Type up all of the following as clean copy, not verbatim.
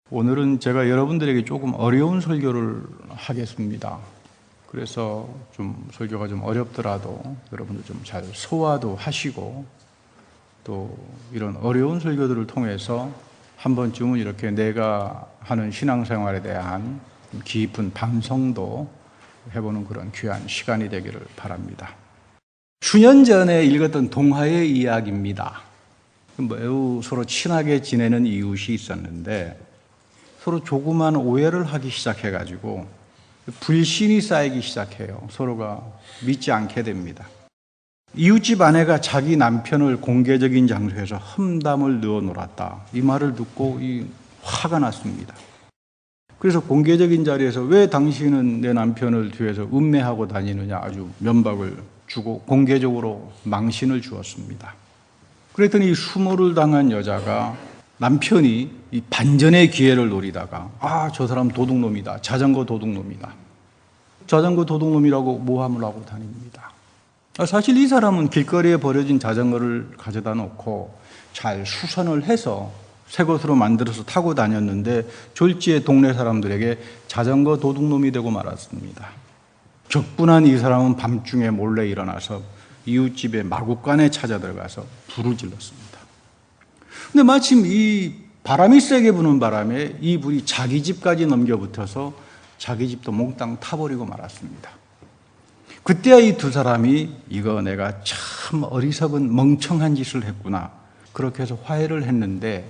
오늘은 제가 여러분들에게 조금 어려운 설교를 하겠습니다. 그래서 설교가 좀 어렵더라도 여러분들 좀 잘 소화도 하시고, 또 이런 어려운 설교들을 통해서 한 번쯤은 이렇게 내가 하는 신앙생활에 대한 깊은 반성도 해보는 그런 귀한 시간이 되기를 바랍니다. 수년 전에 읽었던 동화의 이야기입니다. 매우 서로 친하게 지내는 이웃이 있었는데 서로 조그만 오해를 하기 시작해가지고 불신이 쌓이기 시작해요. 서로가 믿지 않게 됩니다. 이웃집 아내가 자기 남편을 공개적인 장소에서 험담을 넣어 놀았다, 이 말을 듣고 화가 났습니다. 그래서 공개적인 자리에서 왜 당신은 내 남편을 뒤에서 음매하고 다니느냐, 아주 면박을 주고 공개적으로 망신을 주었습니다. 그랬더니 수모를 당한 여자가 남편이 이 반전의 기회를 노리다가 저 사람 도둑놈이다, 자전거 도둑놈이다, 자전거 도둑놈이라고 모함을 하고 다닙니다. 사실 이 사람은 길거리에 버려진 자전거를 가져다 놓고 잘 수선을 해서 새 것으로 만들어서 타고 다녔는데 졸지에 동네 사람들에게 자전거 도둑놈이 되고 말았습니다. 격분한 이 사람은 밤중에 몰래 일어나서 이웃집에 마구간에 찾아 들어가서 불을 질렀습니다. 근데 마침 이 바람이 세게 부는 바람에 이 불이 자기 집까지 넘겨붙어서 자기 집도 몽땅 타버리고 말았습니다. 그때야 이 두 사람이 이거 내가 참 어리석은 멍청한 짓을 했구나, 그렇게 해서 화해를 했는데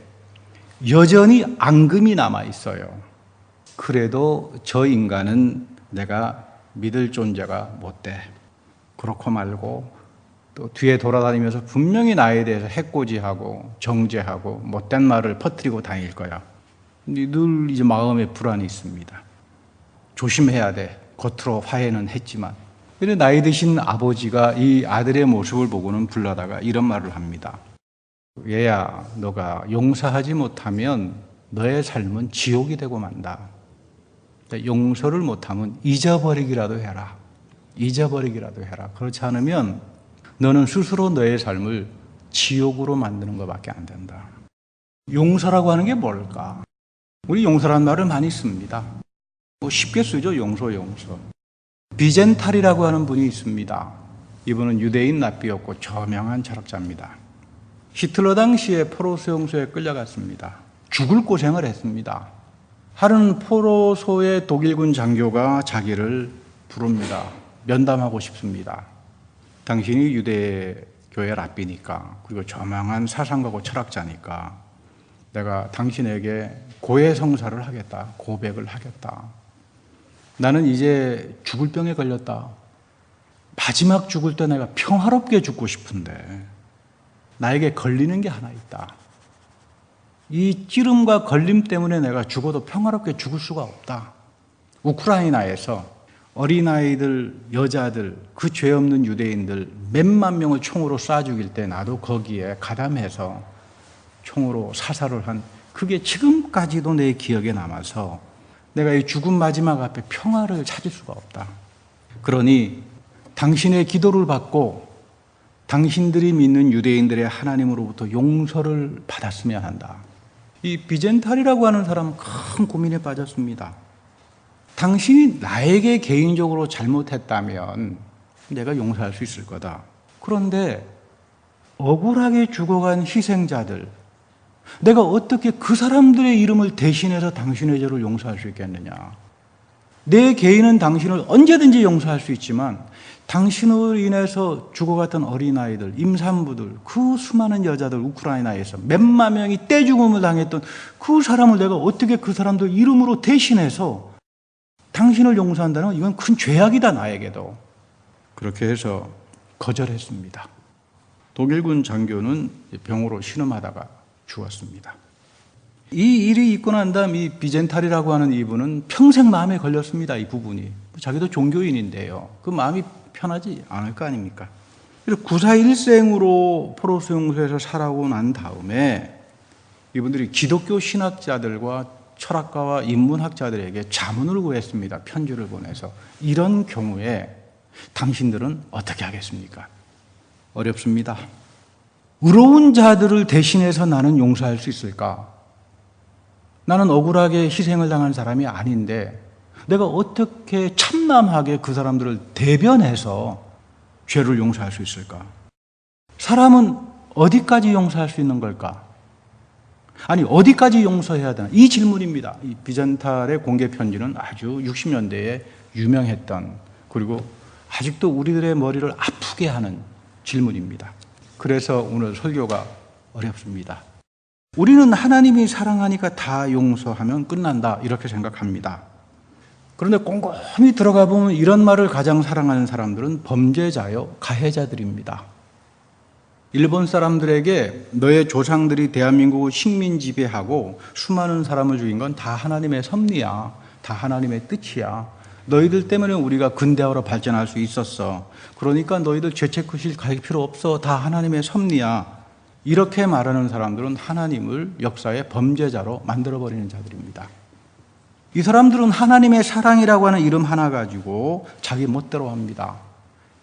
여전히 앙금이 남아 있어요. 그래도 저 인간은 내가 믿을 존재가 못돼, 그렇고 말고 또 뒤에 돌아다니면서 분명히 나에 대해서 해코지하고 정죄하고 못된 말을 퍼뜨리고 다닐 거야. 늘 이제 마음에 불안이 있습니다. 조심해야 돼. 겉으로 화해는 했지만. 근데 나이 드신 아버지가 이 아들의 모습을 보고는 불러다가 이런 말을 합니다. 얘야, 너가 용서하지 못하면 너의 삶은 지옥이 되고 만다. 용서를 못하면 잊어버리기라도 해라. 잊어버리기라도 해라. 그렇지 않으면 너는 스스로 너의 삶을 지옥으로 만드는 것밖에 안 된다. 용서라고 하는 게 뭘까? 우리 용서라는 말을 많이 씁니다. 쉽게 쓰죠. 용서. 비젠탈이라고 하는 분이 있습니다. 이분은 유대인 랍비였고 저명한 철학자입니다. 히틀러 당시에 포로수 용소에 끌려갔습니다. 죽을 고생을 했습니다. 하루는 포로소의 독일군 장교가 자기를 부릅니다. 면담하고 싶습니다. 당신이 유대교회 랍비니까, 그리고 저명한 사상가고 철학자니까 내가 당신에게 고해성사를 하겠다, 고백을 하겠다. 나는 이제 죽을 병에 걸렸다. 마지막 죽을 때 내가 평화롭게 죽고 싶은데 나에게 걸리는 게 하나 있다. 이 찌름과 걸림 때문에 내가 죽어도 평화롭게 죽을 수가 없다. 우크라이나에서 어린아이들, 여자들, 그 죄 없는 유대인들 몇만 명을 총으로 쏴 죽일 때 나도 거기에 가담해서 총으로 사살을 한, 그게 지금까지도 내 기억에 남아서 내가 이 죽음 마지막 앞에 평화를 찾을 수가 없다. 그러니 당신의 기도를 받고 당신들이 믿는 유대인들의 하나님으로부터 용서를 받았으면 한다. 이 비젠탈이라고 하는 사람은 큰 고민에 빠졌습니다. 당신이 나에게 개인적으로 잘못했다면 내가 용서할 수 있을 거다. 그런데 억울하게 죽어간 희생자들, 내가 어떻게 그 사람들의 이름을 대신해서 당신의 죄를 용서할 수 있겠느냐. 내 개인은 당신을 언제든지 용서할 수 있지만 당신으로 인해서 죽어갔던 어린아이들, 임산부들, 그 수많은 여자들, 우크라이나에서 몇만 명이 떼죽음을 당했던 그 사람을 내가 어떻게 그 사람들 이름으로 대신해서 당신을 용서한다는 건 이건 큰 죄악이다, 나에게도. 그렇게 해서 거절했습니다. 독일군 장교는 병으로 신음하다가 죽었습니다. 이 일이 있고 난 다음 이 비젠탈이라고 하는 이분은 평생 마음에 걸렸습니다. 이 부분이. 자기도 종교인인데요. 그 마음이 편하지 않을 거 아닙니까? 그래서 구사일생으로 포로수 용소에서 살아오고 난 다음에 이분들이 기독교 신학자들과 철학가와 인문학자들에게 자문을 구했습니다. 편지를 보내서. 이런 경우에 당신들은 어떻게 하겠습니까? 어렵습니다. 의로운 자들을 대신해서 나는 용서할 수 있을까? 나는 억울하게 희생을 당한 사람이 아닌데 내가 어떻게 참남하게 그 사람들을 대변해서 죄를 용서할 수 있을까? 사람은 어디까지 용서할 수 있는 걸까? 아니, 어디까지 용서해야 되나? 이 질문입니다. 이 비전탈의 공개 편지는 아주 60년대에 유명했던, 그리고 아직도 우리들의 머리를 아프게 하는 질문입니다. 그래서 오늘 설교가 어렵습니다. 우리는 하나님이 사랑하니까 다 용서하면 끝난다, 이렇게 생각합니다. 그런데 꼼꼼히 들어가 보면 이런 말을 가장 사랑하는 사람들은 범죄자요, 가해자들입니다. 일본 사람들에게 너의 조상들이 대한민국을 식민 지배하고 수많은 사람을 죽인 건 다 하나님의 섭리야, 다 하나님의 뜻이야. 너희들 때문에 우리가 근대화로 발전할 수 있었어. 그러니까 너희들 죄책의식 가질 필요 없어. 다 하나님의 섭리야. 이렇게 말하는 사람들은 하나님을 역사의 범죄자로 만들어버리는 자들입니다. 이 사람들은 하나님의 사랑이라고 하는 이름 하나 가지고 자기 멋대로 합니다.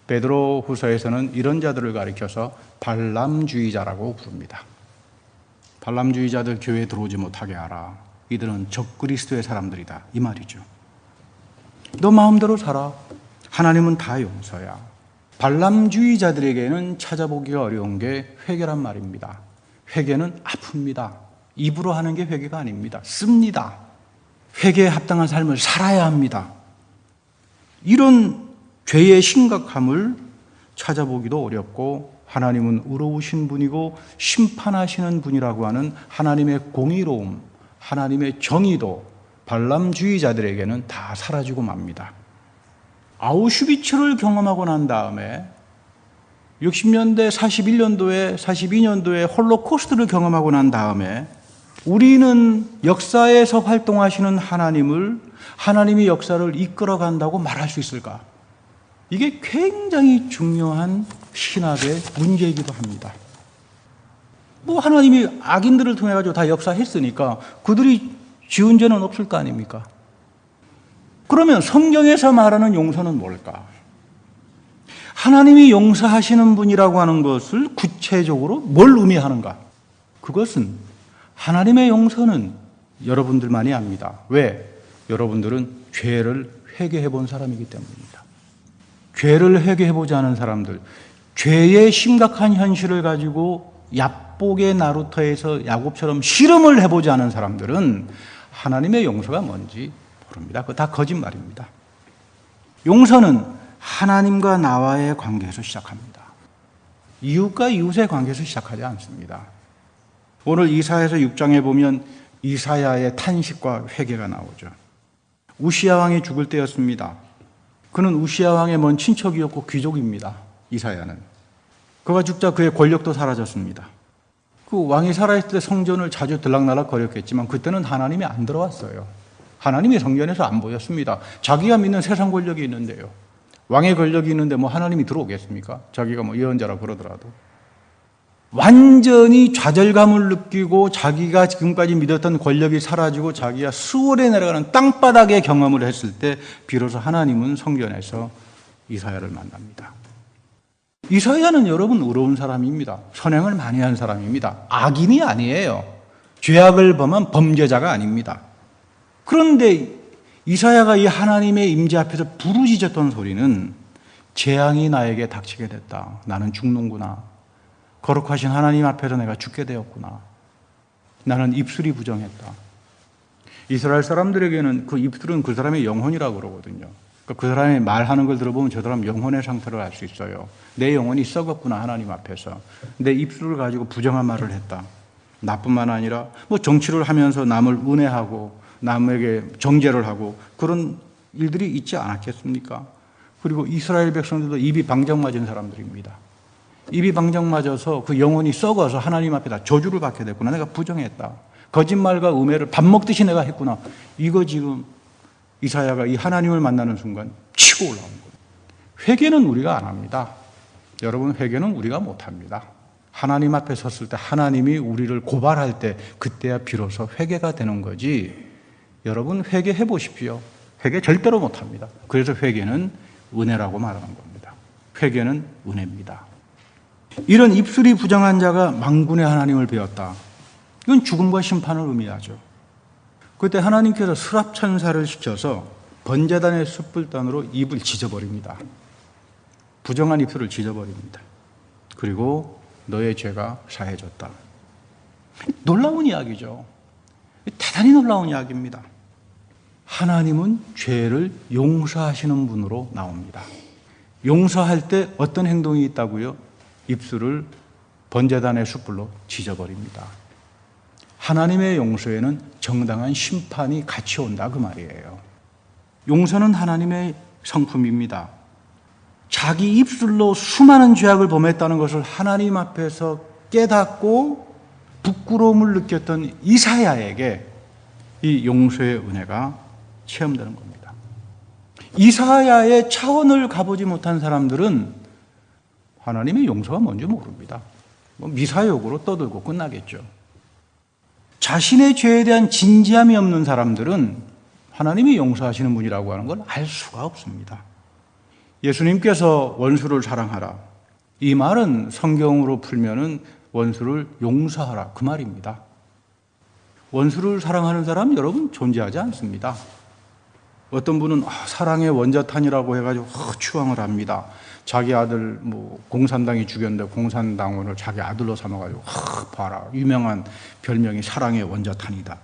베드로 후서에서는 이런 자들을 가리켜서 발람주의자라고 부릅니다. 발람주의자들 교회에 들어오지 못하게 하라. 이들은 적그리스도의 사람들이다, 이 말이죠. 너 마음대로 살아. 하나님은 다 용서야. 발람주의자들에게는 찾아보기가 어려운 게 회개란 말입니다. 회개는 아픕니다. 입으로 하는 게 회개가 아닙니다. 씁니다. 회개에 합당한 삶을 살아야 합니다. 이런 죄의 심각함을 찾아보기도 어렵고, 하나님은 의로우신 분이고 심판하시는 분이라고 하는 하나님의 공의로움, 하나님의 정의도 발람주의자들에게는 다 사라지고 맙니다. 아우슈비츠를 경험하고 난 다음에 60년대, 41년도에, 42년도에 홀로코스트를 경험하고 난 다음에 우리는 역사에서 활동하시는 하나님을, 하나님이 역사를 이끌어간다고 말할 수 있을까? 이게 굉장히 중요한 신학의 문제이기도 합니다. 뭐 하나님이 악인들을 통해 가지고 다 역사했으니까 그들이 지은 죄는 없을 거 아닙니까? 그러면 성경에서 말하는 용서는 뭘까? 하나님이 용서하시는 분이라고 하는 것을 구체적으로 뭘 의미하는가? 그것은 하나님의 용서는 여러분들만이 압니다. 왜? 여러분들은 죄를 회개해 본 사람이기 때문입니다. 죄를 회개해 보지 않은 사람들, 죄의 심각한 현실을 가지고 야복의 나루터에서 야곱처럼 씨름을 해보지 않은 사람들은 하나님의 용서가 뭔지 모릅니다. 그거 다 거짓말입니다. 용서는 하나님과 나와의 관계에서 시작합니다. 이웃과 이웃의 관계에서 시작하지 않습니다. 오늘 이사야서 6장에 보면 이사야의 탄식과 회개가 나오죠. 우시야 왕이 죽을 때였습니다. 그는 우시야 왕의 먼 친척이었고 귀족입니다. 이사야는. 그가 죽자 그의 권력도 사라졌습니다. 그 왕이 살아있을 때 성전을 자주 들락날락 거렸겠지만 그때는 하나님이 안 들어왔어요. 하나님이 성전에서 안 보였습니다. 자기가 믿는 세상 권력이 있는데요. 왕의 권력이 있는데 뭐 하나님이 들어오겠습니까? 자기가 뭐 예언자라 그러더라도. 완전히 좌절감을 느끼고 자기가 지금까지 믿었던 권력이 사라지고 자기가 수월에 내려가는 땅바닥의 경험을 했을 때 비로소 하나님은 성전에서 이사야를 만납니다. 이사야는 여러분 의로운 사람입니다. 선행을 많이 한 사람입니다. 악인이 아니에요. 죄악을 범한 범죄자가 아닙니다. 그런데 이사야가 이 하나님의 임재 앞에서 부르짖었던 소리는 재앙이 나에게 닥치게 됐다. 나는 죽는구나. 거룩하신 하나님 앞에서 내가 죽게 되었구나. 나는 입술이 부정했다. 이스라엘 사람들에게는 그 입술은 그 사람의 영혼이라고 그러거든요. 그러니까 그 사람이 말하는 걸 들어보면 저 사람 영혼의 상태를 알 수 있어요. 내 영혼이 썩었구나, 하나님 앞에서. 내 입술을 가지고 부정한 말을 했다. 나뿐만 아니라 뭐 정치를 하면서 남을 은혜하고 남에게 정죄를 하고 그런 일들이 있지 않았겠습니까? 그리고 이스라엘 백성들도 입이 방정 맞은 사람들입니다. 입이 방정 맞아서 그 영혼이 썩어서 하나님 앞에다 저주를 받게 됐구나. 내가 부정했다. 거짓말과 음해를 밥 먹듯이 내가 했구나. 이거 지금 이사야가 이 하나님을 만나는 순간 치고 올라오는 거예요. 회개는 우리가 안 합니다. 여러분, 회개는 우리가 못 합니다. 하나님 앞에 섰을 때 하나님이 우리를 고발할 때 그때야 비로소 회개가 되는 거지. 여러분, 회개해 보십시오. 회개 절대로 못 합니다. 그래서 회개는 은혜라고 말하는 겁니다. 회개는 은혜입니다. 이런 입술이 부정한 자가 만군의 하나님을 배웠다. 이건 죽음과 심판을 의미하죠. 그때 하나님께서 스랍천사를 시켜서 번제단의 숯불단으로 입을 지져버립니다. 부정한 입술을 지져버립니다. 그리고 너의 죄가 사해졌다. 놀라운 이야기죠. 대단히 놀라운 이야기입니다. 하나님은 죄를 용서하시는 분으로 나옵니다. 용서할 때 어떤 행동이 있다고요? 입술을 번제단의 숯불로 지져버립니다. 하나님의 용서에는 정당한 심판이 같이 온다 그 말이에요. 용서는 하나님의 성품입니다. 자기 입술로 수많은 죄악을 범했다는 것을 하나님 앞에서 깨닫고 부끄러움을 느꼈던 이사야에게 이 용서의 은혜가 체험되는 겁니다. 이사야의 차원을 가보지 못한 사람들은 하나님의 용서가 뭔지 모릅니다. 미사역으로 떠들고 끝나겠죠. 자신의 죄에 대한 진지함이 없는 사람들은 하나님이 용서하시는 분이라고 하는 걸 알 수가 없습니다. 예수님께서 원수를 사랑하라. 이 말은 성경으로 풀면은 원수를 용서하라 그 말입니다. 원수를 사랑하는 사람 여러분 존재하지 않습니다. 어떤 분은 사랑의 원자탄이라고 해가지고 추앙을 합니다. 자기 아들 공산당이 죽였는데 공산당원을 자기 아들로 삼아가지고 봐라 유명한 별명이 사랑의 원자탄이다.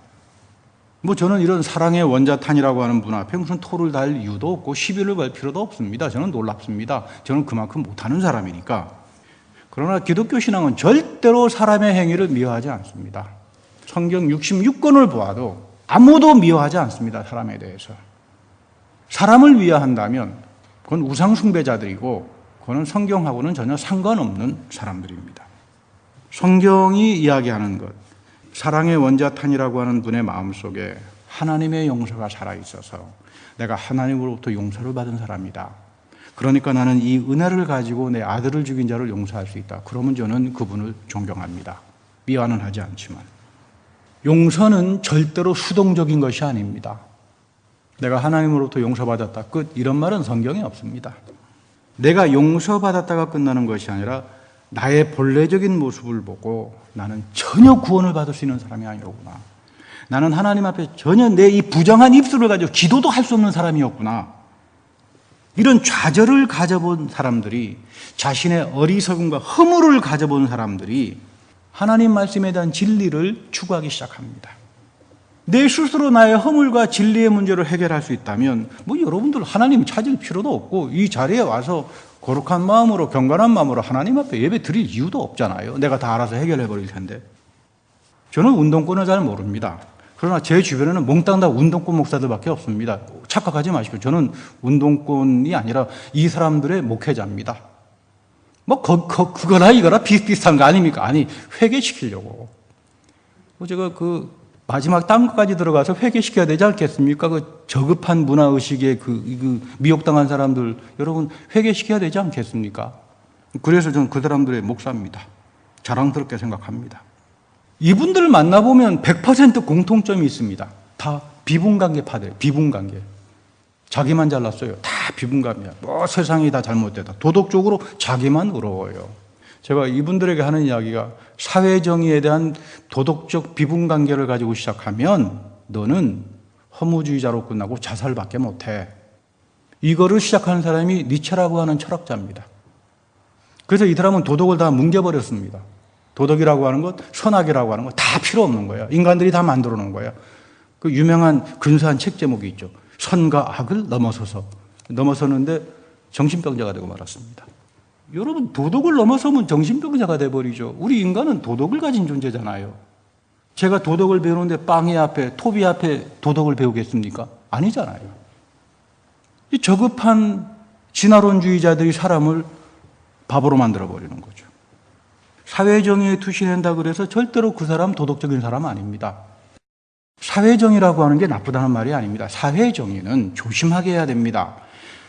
저는 이런 사랑의 원자탄이라고 하는 분 앞에 무슨 토를 달 이유도 없고 시비를 걸 필요도 없습니다. 저는 놀랍습니다. 저는 그만큼 못하는 사람이니까. 그러나 기독교 신앙은 절대로 사람의 행위를 미워하지 않습니다. 성경 66권을 보아도 아무도 미워하지 않습니다. 사람에 대해서. 사람을 미워한다면 그건 우상숭배자들이고 그거는 성경하고는 전혀 상관없는 사람들입니다. 성경이 이야기하는 것, 사랑의 원자탄이라고 하는 분의 마음속에 하나님의 용서가 살아있어서 내가 하나님으로부터 용서를 받은 사람이다. 그러니까 나는 이 은혜를 가지고 내 아들을 죽인 자를 용서할 수 있다. 그러면 저는 그분을 존경합니다. 미워는 하지 않지만. 용서는 절대로 수동적인 것이 아닙니다. 내가 하나님으로부터 용서받았다. 끝. 이런 말은 성경에 없습니다. 내가 용서받았다가 끝나는 것이 아니라 나의 본래적인 모습을 보고 나는 전혀 구원을 받을 수 있는 사람이 아니로구나. 나는 하나님 앞에 전혀 내 이 부정한 입술을 가지고 기도도 할 수 없는 사람이었구나. 이런 좌절을 가져본 사람들이, 자신의 어리석음과 허물을 가져본 사람들이 하나님 말씀에 대한 진리를 추구하기 시작합니다. 내 스스로 나의 허물과 진리의 문제를 해결할 수 있다면 여러분들 하나님 찾을 필요도 없고 이 자리에 와서 거룩한 마음으로 경건한 마음으로 하나님 앞에 예배 드릴 이유도 없잖아요. 내가 다 알아서 해결해 버릴 텐데. 저는 운동권을 잘 모릅니다. 그러나 제 주변에는 몽땅 다 운동권 목사들밖에 없습니다. 착각하지 마시고 저는 운동권이 아니라 이 사람들의 목회자입니다. 그거나 이거나 비슷비슷한 거 아닙니까? 아니, 회개시키려고. 제가 마지막 땅끝까지 들어가서 회개시켜야 되지 않겠습니까? 저급한 문화의식에 미혹당한 사람들, 여러분, 회개시켜야 되지 않겠습니까? 그래서 저는 그 사람들의 목사입니다. 자랑스럽게 생각합니다. 이분들을 만나보면 100% 공통점이 있습니다. 다 비분관계파들, 비분관계. 자기만 잘났어요. 다 비분감이야. 세상이 다 잘못되다. 도덕적으로 자기만 의로워요. 제가 이분들에게 하는 이야기가 사회정의에 대한 도덕적 비분관계를 가지고 시작하면 너는 허무주의자로 끝나고 자살밖에 못해. 이거를 시작하는 사람이 니체라고 하는 철학자입니다. 그래서 이 사람은 도덕을 다 뭉개버렸습니다. 도덕이라고 하는 것, 선악이라고 하는 것 다 필요 없는 거예요. 인간들이 다 만들어 놓은 거예요. 그 유명한 근사한 책 제목이 있죠. 선과 악을 넘어섰는데 정신병자가 되고 말았습니다. 여러분, 도덕을 넘어서면 정신병자가 돼버리죠. 우리 인간은 도덕을 가진 존재잖아요. 제가 도덕을 배우는데 빵이 앞에, 토비 앞에 도덕을 배우겠습니까? 아니잖아요. 이 저급한 진화론주의자들이 사람을 바보로 만들어버리는 거죠. 사회정의에 투신한다 그래서 절대로 그 사람 도덕적인 사람 아닙니다. 사회정의라고 하는 게 나쁘다는 말이 아닙니다. 사회정의는 조심하게 해야 됩니다.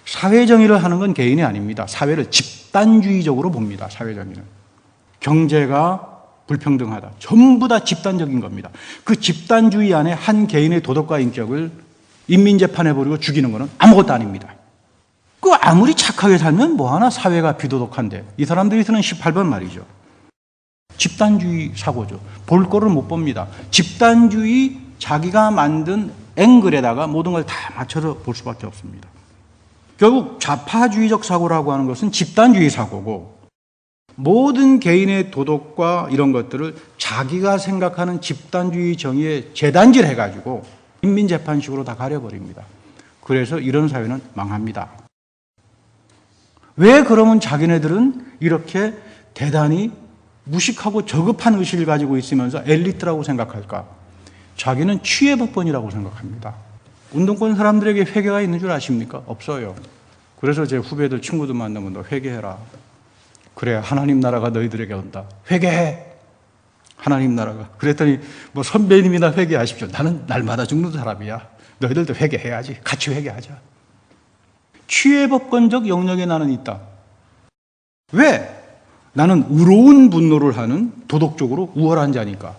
사회정의를 하는 건 개인이 아닙니다. 사회를 집단주의적으로 봅니다. 사회정의는. 경제가 불평등하다. 전부 다 집단적인 겁니다. 그 집단주의 안에 한 개인의 도덕과 인격을 인민재판해버리고 죽이는 것은 아무것도 아닙니다. 아무리 착하게 살면 뭐하나 사회가 비도덕한데. 이 사람들이 쓰는 18번 말이죠. 집단주의 사고죠. 볼 거를 못 봅니다. 집단주의 자기가 만든 앵글에다가 모든 걸 다 맞춰서 볼 수밖에 없습니다. 결국 좌파주의적 사고라고 하는 것은 집단주의 사고고, 모든 개인의 도덕과 이런 것들을 자기가 생각하는 집단주의 정의에 재단질 해가지고 인민재판식으로 다 가려버립니다. 그래서 이런 사회는 망합니다. 왜 그러면 자기네들은 이렇게 대단히 무식하고 저급한 의식을 가지고 있으면서 엘리트라고 생각할까? 자기는 취해법권이라고 생각합니다. 운동권 사람들에게 회개가 있는 줄 아십니까? 없어요. 그래서 제 후배들 친구들 만나면 너 회개해라. 그래, 하나님 나라가 너희들에게 온다. 회개해. 하나님 나라가. 그랬더니 뭐 선배님이나 회개하십시오. 나는 날마다 죽는 사람이야. 너희들도 회개해야지. 같이 회개하자. 취해법권적 영역에 나는 있다. 왜? 나는 의로운 분노를 하는 도덕적으로 우월한 자니까.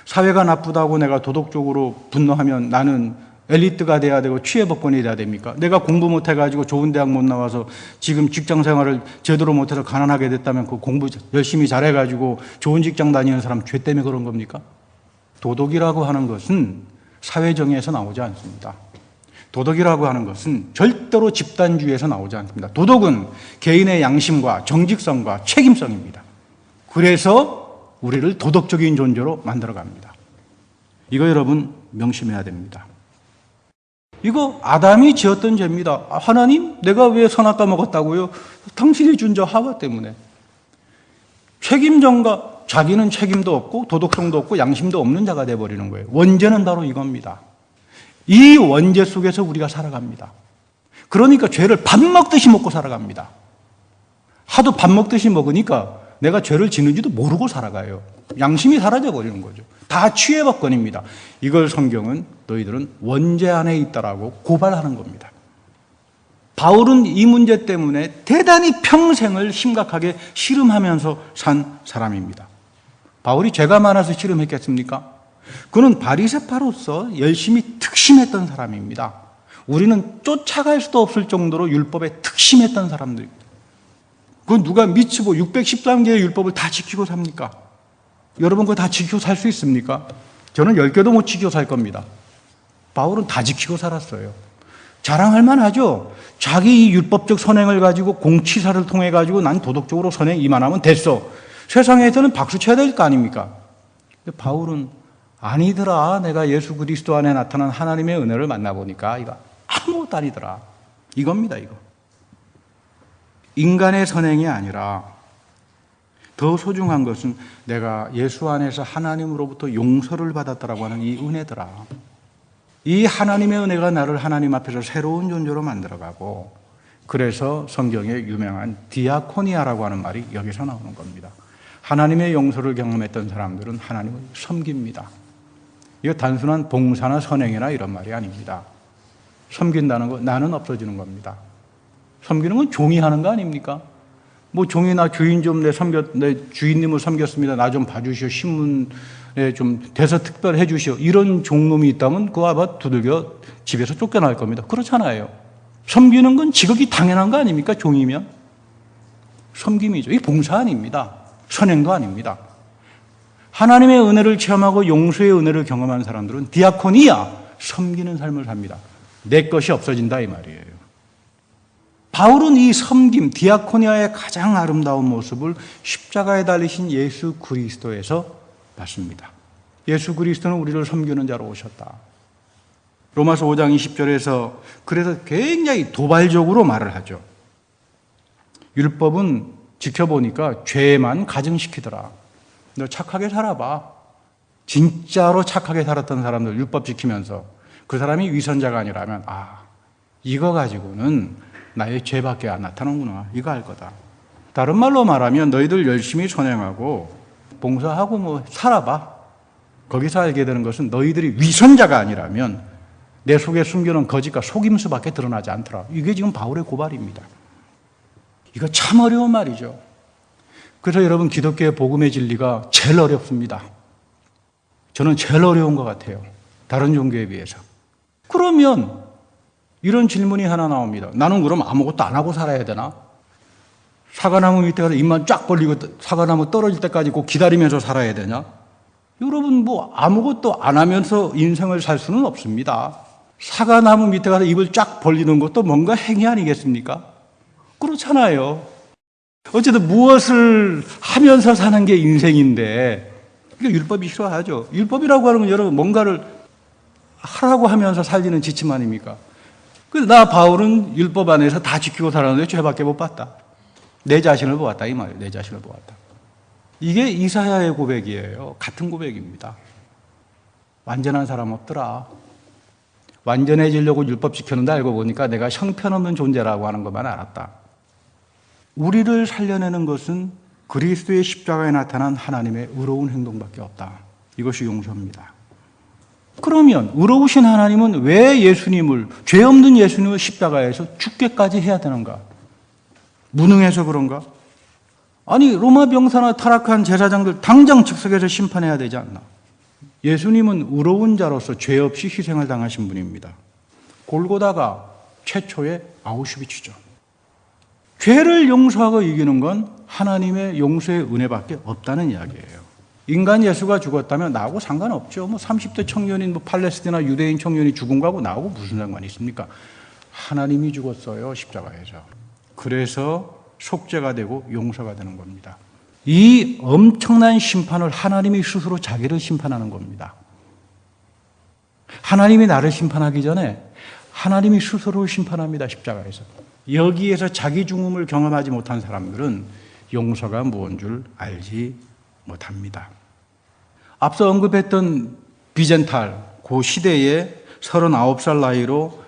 사회가 나쁘다고 내가 도덕적으로 분노하면 나는 엘리트가 돼야 되고 취해법권이 돼야 됩니까? 내가 공부 못해가지고 좋은 대학 못 나와서 지금 직장 생활을 제대로 못해서 가난하게 됐다면 그 공부 열심히 잘해가지고 좋은 직장 다니는 사람 죄 때문에 그런 겁니까? 도덕이라고 하는 것은 사회정의에서 나오지 않습니다. 도덕이라고 하는 것은 절대로 집단주의에서 나오지 않습니다. 도덕은 개인의 양심과 정직성과 책임성입니다. 그래서 우리를 도덕적인 존재로 만들어갑니다. 이거 여러분 명심해야 됩니다. 이거 아담이 지었던 죄입니다. 하나님, 내가 왜 선악과 먹었다고요? 당신이 준 저 하와 때문에. 책임전가, 자기는 책임도 없고 도덕성도 없고 양심도 없는 자가 되어버리는 거예요. 원죄는 바로 이겁니다. 이 원죄 속에서 우리가 살아갑니다. 그러니까 죄를 밥 먹듯이 먹고 살아갑니다. 하도 밥 먹듯이 먹으니까 내가 죄를 짓는지도 모르고 살아가요. 양심이 사라져 버리는 거죠. 다 취해법권입니다. 이걸 성경은 너희들은 원죄 안에 있다라고 고발하는 겁니다. 바울은 이 문제 때문에 대단히 평생을 심각하게 씨름하면서 산 사람입니다. 바울이 죄가 많아서 씨름했겠습니까? 그는 바리새파로서 열심히 특심했던 사람입니다. 우리는 쫓아갈 수도 없을 정도로 율법에 특심했던 사람들입니다. 그건 누가 미치고 613개의 율법을 다 지키고 삽니까? 여러분 그거 다 지키고 살 수 있습니까? 저는 10개도 못 지키고 살 겁니다. 바울은 다 지키고 살았어요. 자랑할 만하죠. 자기 이 율법적 선행을 가지고 공치사를 통해 가지고 난 도덕적으로 선행 이만하면 됐어. 세상에서는 박수 쳐야 될 거 아닙니까? 근데 바울은 아니더라. 내가 예수 그리스도 안에 나타난 하나님의 은혜를 만나보니까 이거 아무것도 아니더라. 이겁니다, 이거. 인간의 선행이 아니라 더 소중한 것은 내가 예수 안에서 하나님으로부터 용서를 받았다라고 하는 이 은혜더라. 이 하나님의 은혜가 나를 하나님 앞에서 새로운 존재로 만들어가고, 그래서 성경에 유명한 디아코니아라고 하는 말이 여기서 나오는 겁니다. 하나님의 용서를 경험했던 사람들은 하나님을 섬깁니다. 이거 단순한 봉사나 선행이나 이런 말이 아닙니다. 섬긴다는 거 나는 없어지는 겁니다. 섬기는 건 종이 하는 거 아닙니까? 뭐 종이 나 주인 좀 내 주인님을 섬겼습니다. 나 좀 봐주시오. 신문에 좀 대서 특별해 주시오. 이런 종놈이 있다면 그 아마 두들겨 집에서 쫓겨날 겁니다. 그렇잖아요. 섬기는 건 지극히 당연한 거 아닙니까? 종이면. 섬김이죠. 이게 봉사 아닙니다. 선행도 아닙니다. 하나님의 은혜를 체험하고 용서의 은혜를 경험한 사람들은 디아코니아, 섬기는 삶을 삽니다. 내 것이 없어진다 이 말이에요. 바울은 이 섬김, 디아코니아의 가장 아름다운 모습을 십자가에 달리신 예수 그리스도에서 봤습니다. 예수 그리스도는 우리를 섬기는 자로 오셨다. 로마서 5장 20절에서 그래서 굉장히 도발적으로 말을 하죠. 율법은 지켜보니까 죄만 가증시키더라. 너 착하게 살아봐. 진짜로 착하게 살았던 사람들 율법 지키면서 그 사람이 위선자가 아니라면 이거 가지고는 나의 죄밖에 안 나타나는구나. 이거 알 거다. 다른 말로 말하면 너희들 열심히 선행하고 봉사하고 뭐 살아봐. 거기서 알게 되는 것은 너희들이 위선자가 아니라면 내 속에 숨겨놓은 거짓과 속임수밖에 드러나지 않더라. 이게 지금 바울의 고발입니다. 이거 참 어려운 말이죠. 그래서 여러분 기독교의 복음의 진리가 제일 어렵습니다. 저는 제일 어려운 것 같아요. 다른 종교에 비해서. 그러면 이런 질문이 하나 나옵니다. 나는 그럼 아무것도 안 하고 살아야 되나? 사과나무 밑에 가서 입만 쫙 벌리고 사과나무 떨어질 때까지 꼭 기다리면서 살아야 되냐? 여러분 아무것도 안 하면서 인생을 살 수는 없습니다. 사과나무 밑에 가서 입을 쫙 벌리는 것도 뭔가 행위 아니겠습니까? 그렇잖아요. 어쨌든 무엇을 하면서 사는 게 인생인데 그러니까 율법이 싫어하죠. 율법이라고 하는 건 여러분 뭔가를 하라고 하면서 살리는 지침 아닙니까? 그래서 나 바울은 율법 안에서 다 지키고 살았는데 죄밖에 못 봤다. 내 자신을 보았다 이 말이에요. 내 자신을 보았다. 이게 이사야의 고백이에요. 같은 고백입니다. 완전한 사람 없더라. 완전해지려고 율법 지켰는데 알고 보니까 내가 형편없는 존재라고 하는 것만 알았다. 우리를 살려내는 것은 그리스도의 십자가에 나타난 하나님의 의로운 행동밖에 없다. 이것이 용서입니다. 그러면 의로우신 하나님은 왜 죄 없는 예수님을 십자가에서 죽게까지 해야 되는가? 무능해서 그런가? 아니 로마 병사나 타락한 제사장들 당장 즉석에서 심판해야 되지 않나? 예수님은 의로운 자로서 죄 없이 희생을 당하신 분입니다. 골고다가 최초의 아우슈비츠죠. 죄를 용서하고 이기는 건 하나님의 용서의 은혜밖에 없다는 이야기예요. 인간 예수가 죽었다면 나하고 상관없죠. 30대 청년인 팔레스티나 유대인 청년이 죽은 거하고 나하고 무슨 상관이 있습니까? 하나님이 죽었어요, 십자가에서. 그래서 속죄가 되고 용서가 되는 겁니다. 이 엄청난 심판을 하나님이 스스로 자기를 심판하는 겁니다. 하나님이 나를 심판하기 전에 하나님이 스스로를 심판합니다, 십자가에서. 여기에서 자기 죽음을 경험하지 못한 사람들은 용서가 무언 줄 알지 못합니다. 앞서 언급했던 비젠탈, 그 시대에 39살 나이로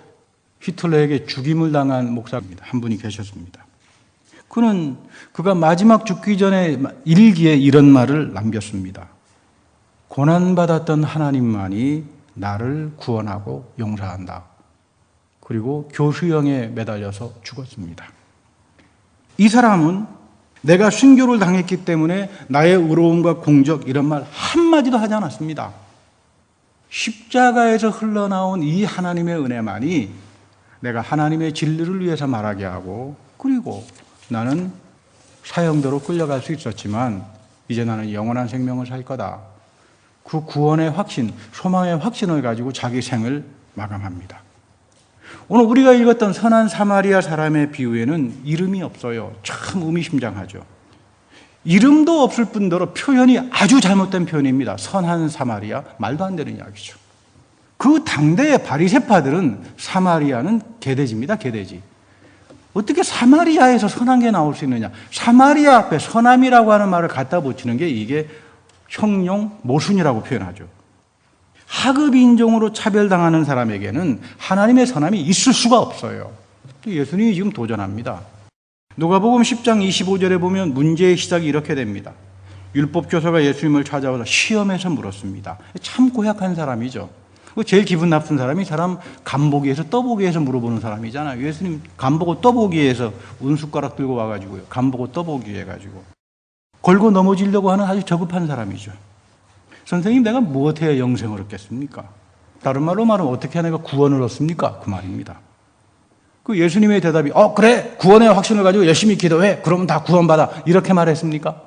히틀러에게 죽임을 당한 목사입니다. 한 분이 계셨습니다. 그가 마지막 죽기 전에 일기에 이런 말을 남겼습니다. 고난받았던 하나님만이 나를 구원하고 용서한다. 그리고 교수형에 매달려서 죽었습니다. 이 사람은 내가 순교를 당했기 때문에 나의 의로움과 공적 이런 말 한마디도 하지 않았습니다. 십자가에서 흘러나온 이 하나님의 은혜만이 내가 하나님의 진리를 위해서 말하게 하고 그리고 나는 사형대로 끌려갈 수 있었지만 이제 나는 영원한 생명을 살 거다. 그 구원의 확신, 소망의 확신을 가지고 자기 생을 마감합니다. 오늘 우리가 읽었던 선한 사마리아 사람의 비유에는 이름이 없어요. 참 의미심장하죠. 이름도 없을 뿐더러 표현이 아주 잘못된 표현입니다. 선한 사마리아, 말도 안 되는 이야기죠. 그 당대의 바리새파들은 사마리아는 개돼지입니다. 개돼지. 어떻게 사마리아에서 선한 게 나올 수 있느냐? 사마리아 앞에 선함이라고 하는 말을 갖다 붙이는 게 이게 형용 모순이라고 표현하죠. 하급 인종으로 차별당하는 사람에게는 하나님의 선함이 있을 수가 없어요. 또 예수님이 지금 도전합니다. 누가복음 10장 25절에 보면 문제의 시작이 이렇게 됩니다. 율법 교사가 예수님을 찾아와서 시험해서 물었습니다. 참 고약한 사람이죠. 제일 기분 나쁜 사람이 사람 간보기에서 떠보기에서 물어보는 사람이잖아요. 예수님 간보고 떠보기에서 은숟가락 들고 와가지고요. 간보고 떠보기 해가지고 걸고 넘어지려고 하는 아주 저급한 사람이죠. 선생님, 내가 무엇해야 영생을 얻겠습니까? 다른 말로 말하면 어떻게 내가 구원을 얻습니까? 그 말입니다. 그 예수님의 대답이 그래 구원의 확신을 가지고 열심히 기도해 그러면 다 구원받아 이렇게 말했습니까?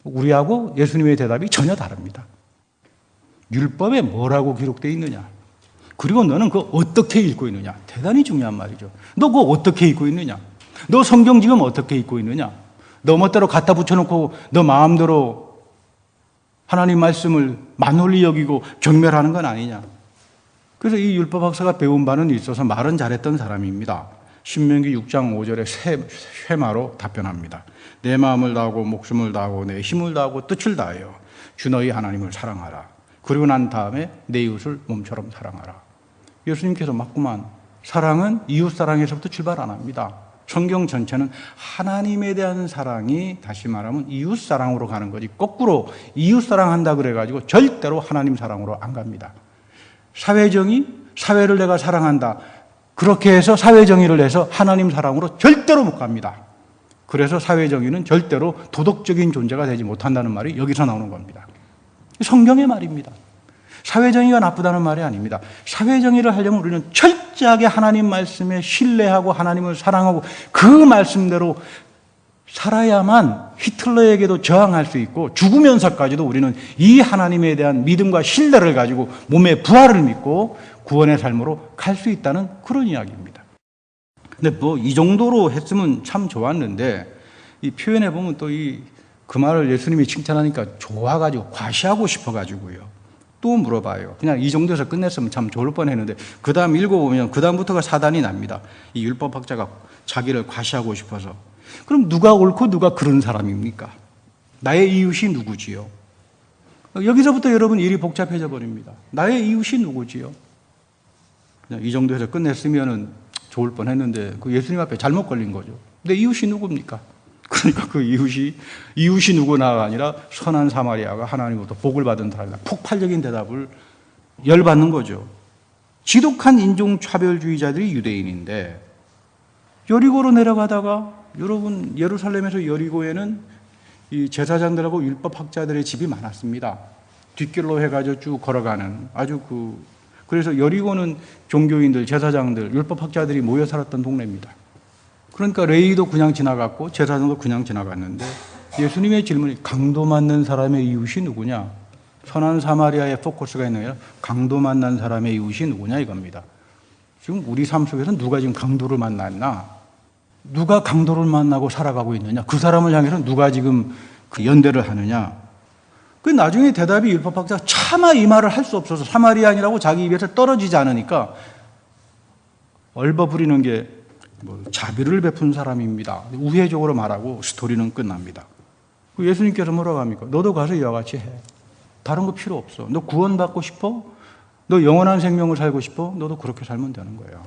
우리하고 예수님의 대답이 전혀 다릅니다. 율법에 뭐라고 기록되어 있느냐? 그리고 너는 그거 어떻게 읽고 있느냐? 대단히 중요한 말이죠. 너 그거 어떻게 읽고 있느냐? 너 성경 지금 어떻게 읽고 있느냐? 너 멋대로 갖다 붙여놓고 너 마음대로 하나님 말씀을 만홀히 여기고 경멸하는 건 아니냐? 그래서 이 율법 학사가 배운 바는 있어서 말은 잘했던 사람입니다. 신명기 6장 5절에 쇠마로 답변합니다. 내 마음을 다하고 목숨을 다하고 내 힘을 다하고 뜻을 다하여 주 너희 하나님을 사랑하라. 그리고 난 다음에 내 이웃을 몸처럼 사랑하라. 예수님께서 맞구만. 사랑은 이웃사랑에서부터 출발 안 합니다. 성경 전체는 하나님에 대한 사랑이 다시 말하면 이웃사랑으로 가는 거지 거꾸로 이웃사랑한다 그래가지고 절대로 하나님 사랑으로 안 갑니다. 사회정의, 사회를 내가 사랑한다. 그렇게 해서 사회정의를 해서 하나님 사랑으로 절대로 못 갑니다. 그래서 사회정의는 절대로 도덕적인 존재가 되지 못한다는 말이 여기서 나오는 겁니다. 성경의 말입니다. 사회정의가 나쁘다는 말이 아닙니다. 사회정의를 하려면 우리는 철저하게 하나님 말씀에 신뢰하고 하나님을 사랑하고 그 말씀대로 살아야만 히틀러에게도 저항할 수 있고 죽으면서까지도 우리는 이 하나님에 대한 믿음과 신뢰를 가지고 몸의 부활을 믿고 구원의 삶으로 갈 수 있다는 그런 이야기입니다. 근데 뭐 이 정도로 했으면 참 좋았는데 이 표현해 보면 또 그 말을 예수님이 칭찬하니까 좋아가지고 과시하고 싶어가지고요. 또 물어봐요. 그냥 이 정도에서 끝냈으면 참 좋을 뻔했는데 그 다음 읽어보면 그 다음부터가 사단이 납니다. 이 율법학자가 자기를 과시하고 싶어서. 그럼 누가 옳고 누가 그런 사람입니까? 나의 이웃이 누구지요? 여기서부터 여러분 일이 복잡해져 버립니다. 나의 이웃이 누구지요? 그냥 이 정도에서 끝냈으면 좋을 뻔했는데 그 예수님 앞에 잘못 걸린 거죠. 내 이웃이 누굽니까? 그러니까 그 이웃이 누구나가 아니라 선한 사마리아가 하나님으로부터 복을 받은 사람이다. 폭발적인 대답을 열받는 거죠. 지독한 인종차별주의자들이 유대인인데 여리고로 내려가다가 여러분 예루살렘에서 여리고에는 이 제사장들하고 율법학자들의 집이 많았습니다. 뒷길로 해가지고 쭉 걸어가는 아주 그래서 여리고는 종교인들, 제사장들, 율법학자들이 모여 살았던 동네입니다. 그러니까 레위도 그냥 지나갔고 제사장도 그냥 지나갔는데 예수님의 질문이 강도 맞는 사람의 이웃이 누구냐? 선한 사마리아의 포커스가 있는 게 아니라 강도 만난 사람의 이웃이 누구냐 이겁니다. 지금 우리 삶 속에서 누가 지금 강도를 만났나? 누가 강도를 만나고 살아가고 있느냐? 그 사람을 향해서 누가 지금 그 연대를 하느냐? 그 나중에 대답이 율법학자가 차마 이 말을 할 수 없어서 사마리아인이라고 자기 입에서 떨어지지 않으니까 얼버무리는 게 자비를 베푼 사람입니다. 우회적으로 말하고 스토리는 끝납니다. 예수님께서 뭐라고 합니까? 너도 가서 이와 같이 해. 다른 거 필요 없어. 너 구원받고 싶어? 너 영원한 생명을 살고 싶어? 너도 그렇게 살면 되는 거예요.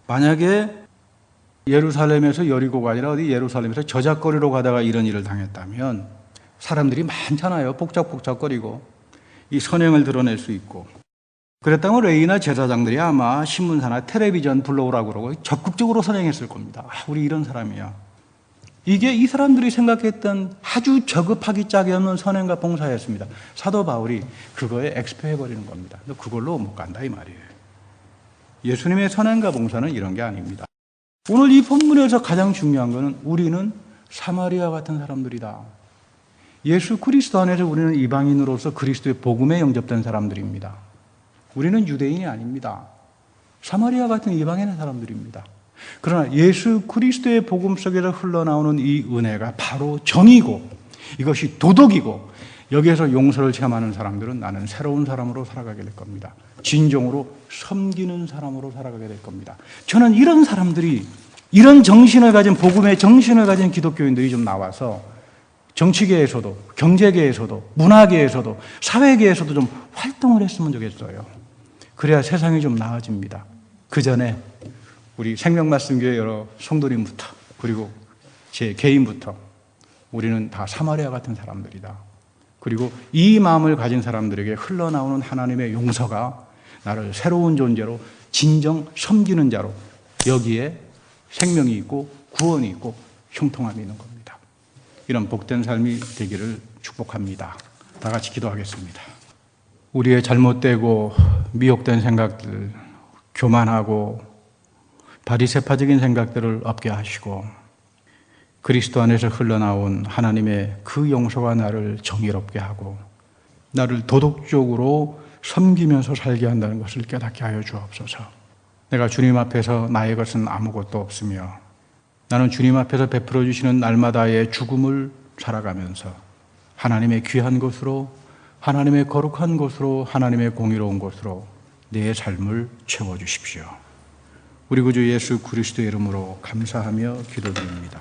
만약에 예루살렘에서 여리고가 아니라 어디 예루살렘에서 저작거리로 가다가 이런 일을 당했다면 사람들이 많잖아요. 복잡복잡거리고 이 선행을 드러낼 수 있고 그랬다면 레위나 제사장들이 아마 신문사나 텔레비전 불러오라고 그러고 적극적으로 선행했을 겁니다. 우리 이런 사람이야. 이게 이 사람들이 생각했던 아주 저급하기 짝이 없는 선행과 봉사였습니다. 사도 바울이 그거에 엑스표해버리는 겁니다. 너 그걸로 못 간다 이 말이에요. 예수님의 선행과 봉사는 이런 게 아닙니다. 오늘 이 본문에서 가장 중요한 것은 우리는 사마리아 같은 사람들이다. 예수 그리스도 안에서 우리는 이방인으로서 그리스도의 복음에 영접된 사람들입니다. 우리는 유대인이 아닙니다. 사마리아 같은 이방인의 사람들입니다. 그러나 예수 그리스도의 복음 속에서 흘러나오는 이 은혜가 바로 정의고 이것이 도덕이고 여기에서 용서를 체험하는 사람들은 나는 새로운 사람으로 살아가게 될 겁니다. 진정으로 섬기는 사람으로 살아가게 될 겁니다. 저는 이런 사람들이 이런 정신을 가진 복음의 정신을 가진 기독교인들이 좀 나와서 정치계에서도 경제계에서도 문화계에서도 사회계에서도 좀 활동을 했으면 좋겠어요. 그래야 세상이 좀 나아집니다. 그 전에 우리 생명말씀교회 여러 성도님부터 그리고 제 개인부터 우리는 다 사마리아 같은 사람들이다. 그리고 이 마음을 가진 사람들에게 흘러나오는 하나님의 용서가 나를 새로운 존재로 진정 섬기는 자로 여기에 생명이 있고 구원이 있고 형통함이 있는 겁니다. 이런 복된 삶이 되기를 축복합니다. 다 같이 기도하겠습니다. 우리의 잘못되고 미혹된 생각들, 교만하고 바리새파적인 생각들을 없게 하시고 그리스도 안에서 흘러나온 하나님의 그 용서가 나를 정의롭게 하고 나를 도덕적으로 섬기면서 살게 한다는 것을 깨닫게 하여 주옵소서. 내가 주님 앞에서 나의 것은 아무것도 없으며 나는 주님 앞에서 베풀어 주시는 날마다의 죽음을 살아가면서 하나님의 귀한 것으로 하나님의 거룩한 것으로 하나님의 공의로운 것으로 내 삶을 채워주십시오. 우리 구주 예수 그리스도의 이름으로 감사하며 기도드립니다.